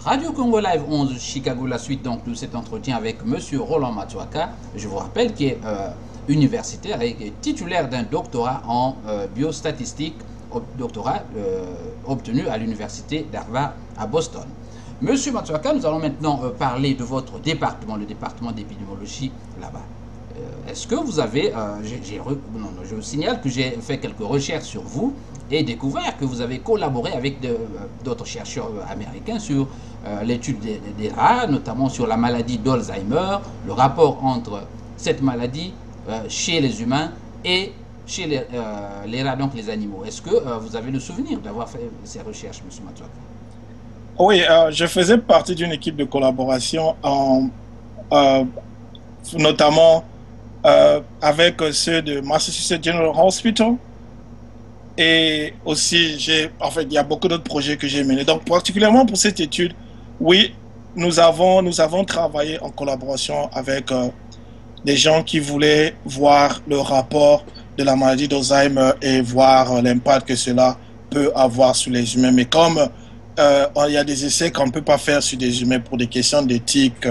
Radio Congo Live 11 Chicago, la suite donc de cet entretien avec Monsieur Roland Matsuaka, je vous rappelle, qui est universitaire et titulaire d'un doctorat en biostatistique, doctorat obtenu à l'université d'Harvard à Boston. Monsieur Matsuaka, nous allons maintenant parler de votre département, le département d'épidémiologie là-bas. Est-ce que vous avez, je vous signale que j'ai fait quelques recherches sur vous et découvert que vous avez collaboré avec d'autres chercheurs américains sur l'étude des rats, notamment sur la maladie d'Alzheimer, le rapport entre cette maladie chez les humains et chez les rats, donc les animaux. Est-ce que vous avez le souvenir d'avoir fait ces recherches, M. Matsuaka? Oui, je faisais partie d'une équipe de collaboration, notamment avec ceux de Massachusetts General Hospital. Et aussi, il y a beaucoup d'autres projets que j'ai menés. Donc, particulièrement pour cette étude, oui, nous avons travaillé en collaboration avec des gens qui voulaient voir le rapport de la maladie d'Alzheimer et voir l'impact que cela peut avoir sur les humains. Mais comme il y a des essais qu'on ne peut pas faire sur des humains pour des questions d'éthique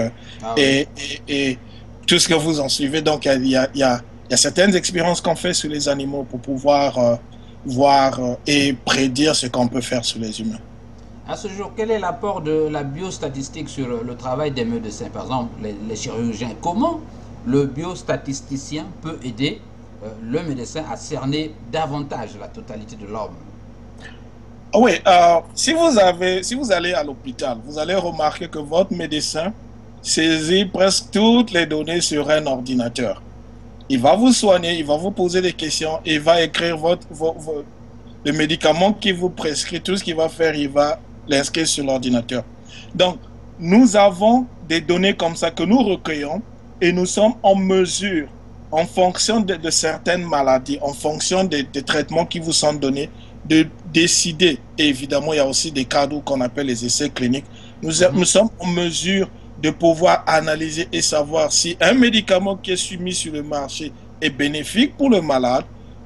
et tout ce que vous en suivez, donc il y a certaines expériences qu'on fait sur les animaux pour pouvoir voir et prédire ce qu'on peut faire sur les humains. À ce jour, quel est l'apport de la biostatistique sur le travail des médecins, par exemple les chirurgiens? Comment le biostatisticien peut aider le médecin à cerner davantage la totalité de l'homme? Oui, si vous allez à l'hôpital, vous allez remarquer que votre médecin saisit presque toutes les données sur un ordinateur. Il va vous soigner, il va vous poser des questions, il va écrire le médicament qu'il vous prescrit, tout ce qu'il va faire, il va l'inscrire sur l'ordinateur. Donc, nous avons des données comme ça que nous recueillons et nous sommes en mesure, en fonction de certaines maladies, en fonction des traitements qui vous sont donnés, de décider. Et évidemment, il y a aussi des cadres qu'on appelle les essais cliniques. Nous sommes en mesure de pouvoir analyser et savoir si un médicament qui est soumis sur le marché est bénéfique pour le malade.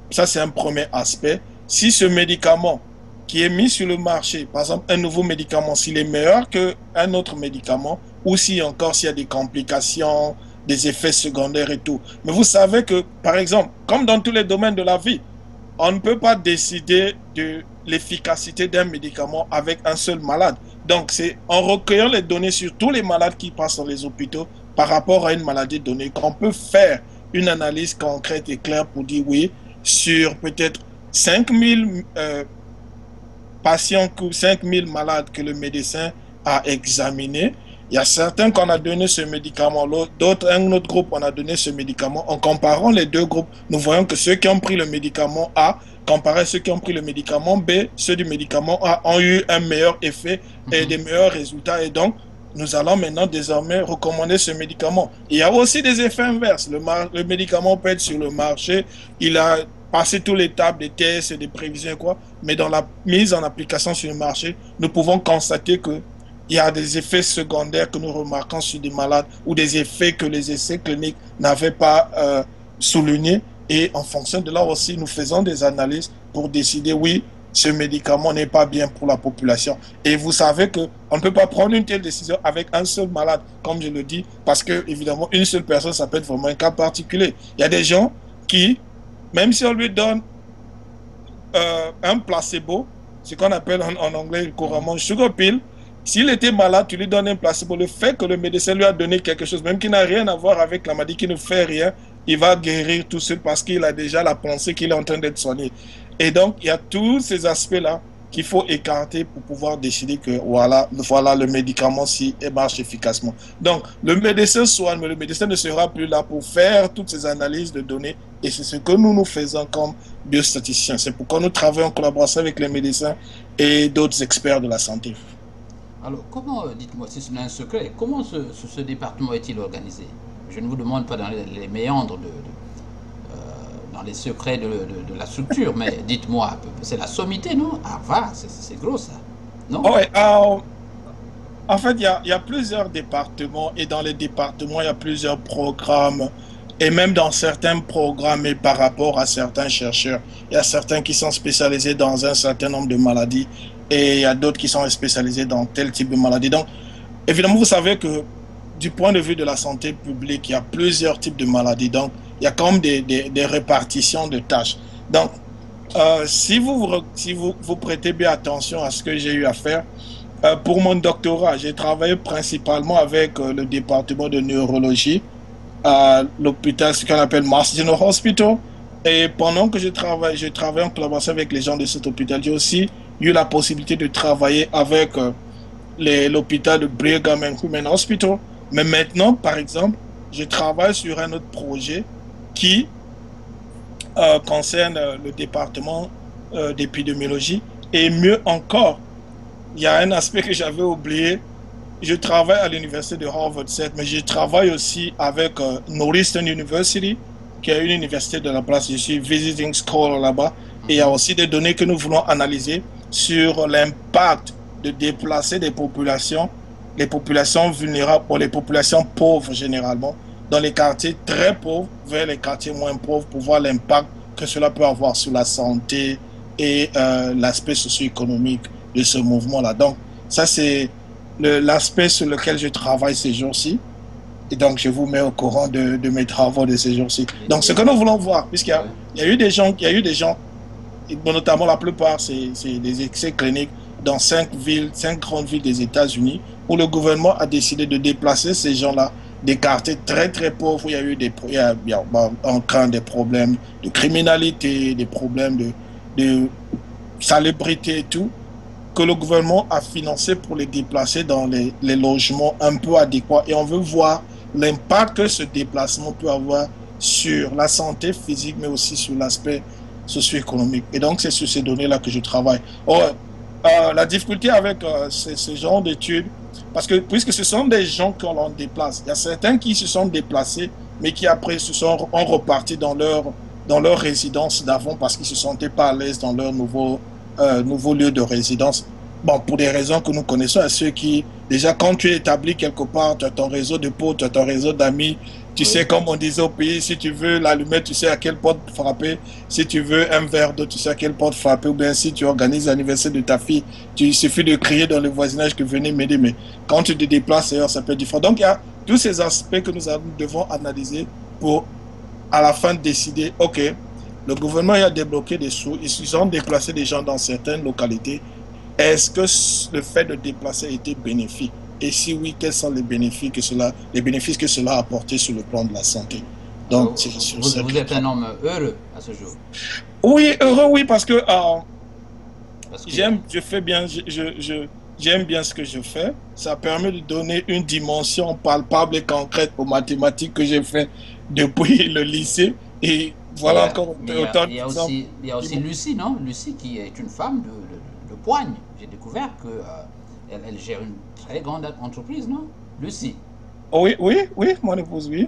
Ça, c'est un premier aspect. Si ce médicament qui est mis sur le marché, par exemple un nouveau médicament, s'il est meilleur qu'un autre médicament, ou si encore s'il y a des complications, des effets secondaires et tout. Mais vous savez que, par exemple, comme dans tous les domaines de la vie, on ne peut pas décider de l'efficacité d'un médicament avec un seul malade. Donc, c'est en recueillant les données sur tous les malades qui passent dans les hôpitaux par rapport à une maladie donnée qu'on peut faire une analyse concrète et claire pour dire oui, sur peut-être 5000 patients ou 5000 malades que le médecin a examinés. Il y a certains qu'on a donné ce médicament, un autre groupe on a donné ce médicament. En comparant les deux groupes, nous voyons que ceux qui ont pris le médicament A, comparé à ceux qui ont pris le médicament B, ceux du médicament A ont eu un meilleur effet et des meilleurs résultats. Et donc, nous allons maintenant désormais recommander ce médicament. Il y a aussi des effets inverses. Le médicament peut être sur le marché, il a passé toutes les étapes des tests et des prévisions, mais dans la mise en application sur le marché, nous pouvons constater que il y a des effets secondaires que nous remarquons sur des malades ou des effets que les essais cliniques n'avaient pas soulignés. Et en fonction de là aussi, nous faisons des analyses pour décider, oui, ce médicament n'est pas bien pour la population. Et vous savez qu'on ne peut pas prendre une telle décision avec un seul malade, comme je le dis, parce que, évidemment, une seule personne, ça peut être vraiment un cas particulier. Il y a des gens qui, même si on lui donne un placebo, ce qu'on appelle en anglais couramment sugar pill, s'il était malade, tu lui donnes un placebo. Le fait que le médecin lui a donné quelque chose, même qui n'a rien à voir avec la maladie, qui ne fait rien, il va guérir tout seul parce qu'il a déjà la pensée qu'il est en train d'être soigné. Et donc, il y a tous ces aspects-là qu'il faut écarter pour pouvoir décider que voilà le médicament si marche efficacement. Donc, le médecin soigne, mais le médecin ne sera plus là pour faire toutes ces analyses de données. Et c'est ce que nous faisons comme biostatisticiens. C'est pourquoi nous travaillons en collaboration avec les médecins et d'autres experts de la santé. Alors, comment, dites-moi si ce n'est un secret, comment ce département est-il organisé? Je ne vous demande pas dans les méandres, dans les secrets de la structure, mais dites-moi, c'est la sommité, non? Ah, va, c'est gros ça, non? Oui, en fait, il y a plusieurs départements et dans les départements, il y a plusieurs programmes. Et même dans certains programmes et par rapport à certains chercheurs, il y a certains qui sont spécialisés dans un certain nombre de maladies et il y a d'autres qui sont spécialisés dans tel type de maladie. Donc, évidemment, vous savez que du point de vue de la santé publique, il y a plusieurs types de maladies. Donc, il y a quand même des répartitions de tâches. Donc, si vous prêtez bien attention à ce que j'ai eu à faire, pour mon doctorat, j'ai travaillé principalement avec le département de neurologie à l'hôpital, ce qu'on appelle Mass General Hospital. Et pendant que je travaille en collaboration avec les gens de cet hôpital, j'ai aussi eu la possibilité de travailler avec l'hôpital de Brigham and Women's Hospital. Mais maintenant, par exemple, je travaille sur un autre projet qui concerne le département d'épidémiologie. Et mieux encore, il y a un aspect que j'avais oublié. Je travaille à l'université de Harvard 7, mais je travaille aussi avec Northeastern University, qui est une université de la place. Je suis visiting scholar là-bas. Et il y a aussi des données que nous voulons analyser sur l'impact de déplacer des populations, les populations vulnérables ou les populations pauvres généralement, dans les quartiers très pauvres vers les quartiers moins pauvres pour voir l'impact que cela peut avoir sur la santé et l'aspect socio-économique de ce mouvement-là. Donc, ça, c'est l'aspect sur lequel je travaille ces jours-ci. Et donc, je vous mets au courant de mes travaux de ces jours-ci. Donc, ce que nous voulons voir, puisqu'il y a eu des gens, notamment la plupart, c'est des essais cliniques dans 5 grandes villes des États-Unis, où le gouvernement a décidé de déplacer ces gens-là des quartiers très très pauvres, où il y a eu des problèmes de criminalité, des problèmes de salubrité et tout, que le gouvernement a financé pour les déplacer dans les logements un peu adéquats. Et on veut voir l'impact que ce déplacement peut avoir sur la santé physique, mais aussi sur l'aspect socio-économique. Et donc, c'est sur ces données-là que je travaille. La difficulté avec ce genre d'études, parce que puisque ce sont des gens que l'on déplace, il y a certains qui se sont déplacés, mais qui après ont reparti dans leur résidence d'avant parce qu'ils ne se sentaient pas à l'aise dans leur nouveau lieu de résidence. Bon, pour des raisons que nous connaissons, à ceux qui, déjà, quand tu es établi quelque part, tu as ton réseau de potes, tu as ton réseau d'amis, tu sais, comme on disait au pays, si tu veux l'allumette, tu sais à quelle porte frapper. Si tu veux un verre d'eau, tu sais à quelle porte frapper. Ou bien si tu organises l'anniversaire de ta fille, il suffit de crier dans le voisinage que venez m'aider. Mais quand tu te déplaces ailleurs, ça peut être différent. Donc, il y a tous ces aspects que nous devons analyser pour, à la fin, décider, OK, le gouvernement a débloqué des sous, ils ont déplacé des gens dans certaines localités. Est-ce que le fait de déplacer a été bénéfique? Et si oui, quels sont les bénéfices que cela a apporté sur le plan de la santé? Donc, vous êtes un homme heureux à ce jour. Oui, heureux, oui, parce que j'aime bien ce que je fais. Ça permet de donner une dimension palpable et concrète aux mathématiques que j'ai fait depuis le lycée. Et voilà encore autant d'exemples. Il y a aussi Lucie, non? Lucie qui est une femme de poigne. J'ai découvert que elle gère une très grande entreprise, non? Lucie. Oui, mon épouse, oui.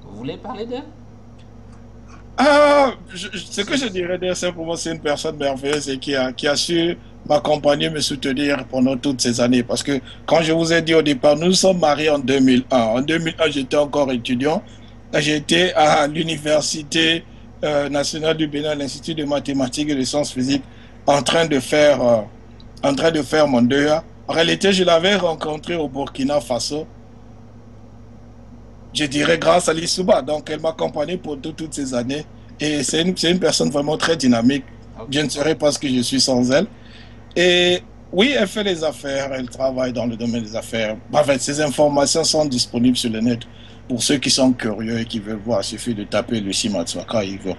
Vous voulez parler d'elle? Ce que je dirais d'elle, simplement, c'est une personne merveilleuse et qui a su m'accompagner, me soutenir pendant toutes ces années. Parce que, quand je vous ai dit au départ, nous sommes mariés en 2001. En 2001, j'étais encore étudiant. J'étais à l'Université nationale du Bénin, l'Institut de mathématiques et de sciences physiques, en train de faire mon DEA. En réalité, je l'avais rencontré au Burkina Faso. Je dirais grâce à l'Issouba. Donc, elle m'a accompagné pour toutes ces années. Et c'est une personne vraiment très dynamique. Okay. Je ne serais pas ce que je suis sans elle. Et oui, elle fait les affaires. Elle travaille dans le domaine des affaires. Enfin, ces informations sont disponibles sur le net. Pour ceux qui sont curieux et qui veulent voir, il suffit de taper Lucie Matsuaka, ils verront.